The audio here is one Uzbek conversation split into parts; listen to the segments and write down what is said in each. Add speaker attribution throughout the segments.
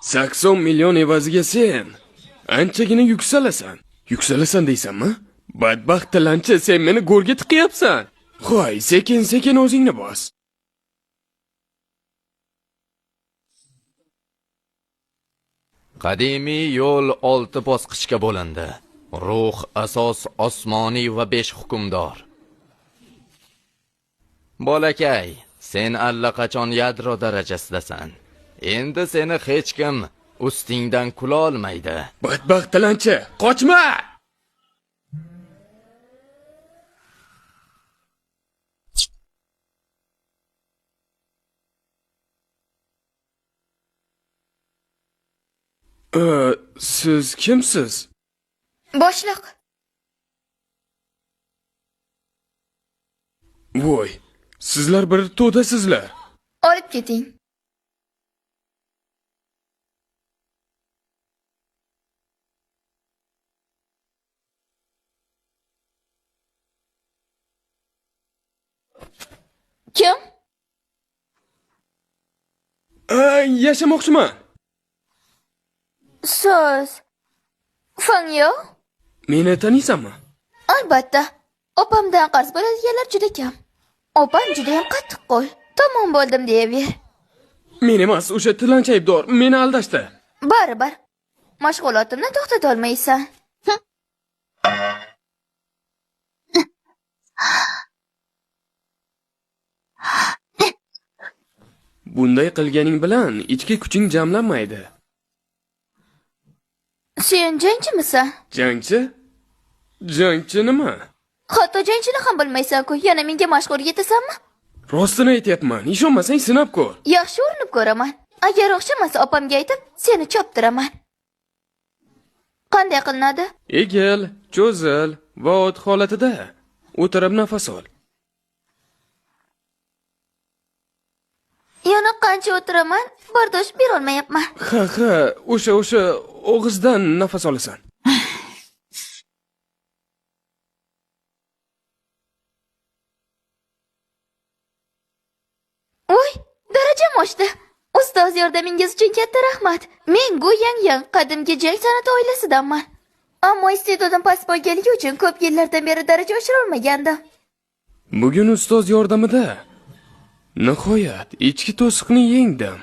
Speaker 1: 80 million evaziga sen anchagina yuksalasan. Yuksalasan deysanmi? Badbaxt tilanchi, sen meni go'rga tiqyapsan. Qo'y, sekin-sekin o'zingni bos.
Speaker 2: Qadimiy yo'l 6 bosqichga bo'lindi. Ruh asos osmoniy va 5 hukmdor. Bolakay, sen allaqachon yadro darajasidasan. Endi seni hech kim ustingdan kula olmaydi.
Speaker 1: Badbaxt tilanchi, qochma! Siz kimsiz?
Speaker 3: Boshliq.
Speaker 1: Voy, sizlar bir to'dasizlar.
Speaker 3: Olib keting. Kim?
Speaker 1: Yashamoqchiman.
Speaker 3: Siz Fangyo?
Speaker 1: Meni taniysanmi?
Speaker 3: Albatta. Opamdan qarz bo'ladiganlar juda kam. Opam juda ham qattiq qo'l. Tamom bo'ldim deyaver.
Speaker 1: Men emas, o'sha tilanchi aybdor. Meni aldashdi.
Speaker 3: Baribir. Mashg'ulotimni to'xtata olmaysan.
Speaker 1: Bunday qilganing bilan ichki kuching jamlanmaydi.
Speaker 3: Sen jangchimisan?
Speaker 1: Jangchi? Jangchi nima?
Speaker 3: Hatto jangchini ham bilmaysan-ku. Yana menga mashg'ul yetasanmi?
Speaker 1: Rostini aytyapman. Ishonmasang sinab ko'r.
Speaker 3: Yaxshi urinib ko'raman. Agar o'xshamasa opamga aytib, seni choptiraman. Qanday qilinadi?
Speaker 1: Egil, cho'zil va o't holatida o'tirib nafas ol.
Speaker 3: Yana qancha o'tiraman, bardosh bera olmayapman.
Speaker 1: Ha, o'sha og'izdan nafas olasan.
Speaker 3: Voy, darajam oshdi. Ustoz yordamingiz uchun katta rahmat. Men Gu Yang qadimgi jang san'ati oilasidanman. Ammo iste'dodim past bo'lganligi uchun ko'p yillardan beri daraja oshira olmagandim.
Speaker 1: Bugun ustoz yordamida nihoyat ichki to'siqni yengdim.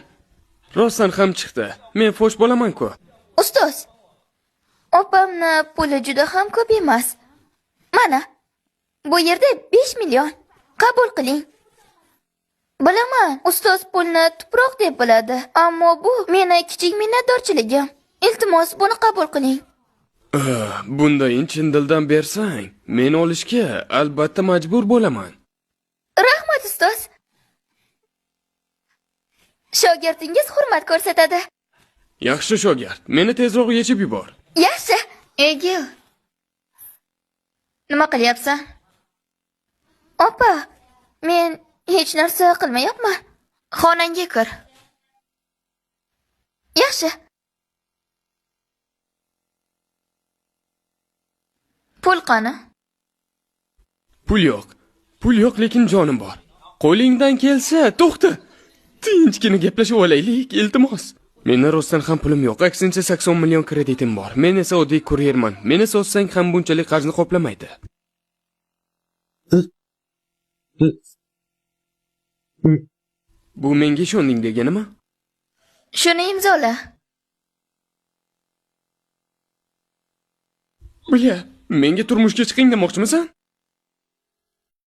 Speaker 1: Rostdan ham chiqdi. Men fosh bo'laman-ku.
Speaker 3: Ustoz, opamni puli juda ham ko'p emas. Mana, bu yerda 5 million. Qabul qiling. Bilaman, ustoz pulni tuproq deb biladi, ammo bu meni kichik minnatdorchiligim. Iltimos, buni qabul qiling.
Speaker 1: Bundayin chin dildan bersang, men olishga albatta majbur bo'laman.
Speaker 3: Rahmat ustoz. Shogirdingiz hurmat ko'rsatadi.
Speaker 1: Yaxshi shogird, meni tezroq yechib yubor.
Speaker 3: Yaxshi. Egil. Nima qilyapsan? Opa, men hech narsa qilmayapman. Xonangga kir. Yaxshi. Pul qani?
Speaker 1: Pul yo'q, lekin jonim bor. Qo'lingdan kelsa, to'xta. Tinchgina gaplashib olaylik, iltimos. Menda rostdan ham pulim yo'q. Aksincha 80 million kreditim bor. Men esa oddiy kuryerman. Meni sotsang ham bunchalik qarzni qoplamaydi. Bu menga ishonding deganimi?
Speaker 3: Shuni imzola.
Speaker 1: Menga turmushga chiqing demoqchimisan?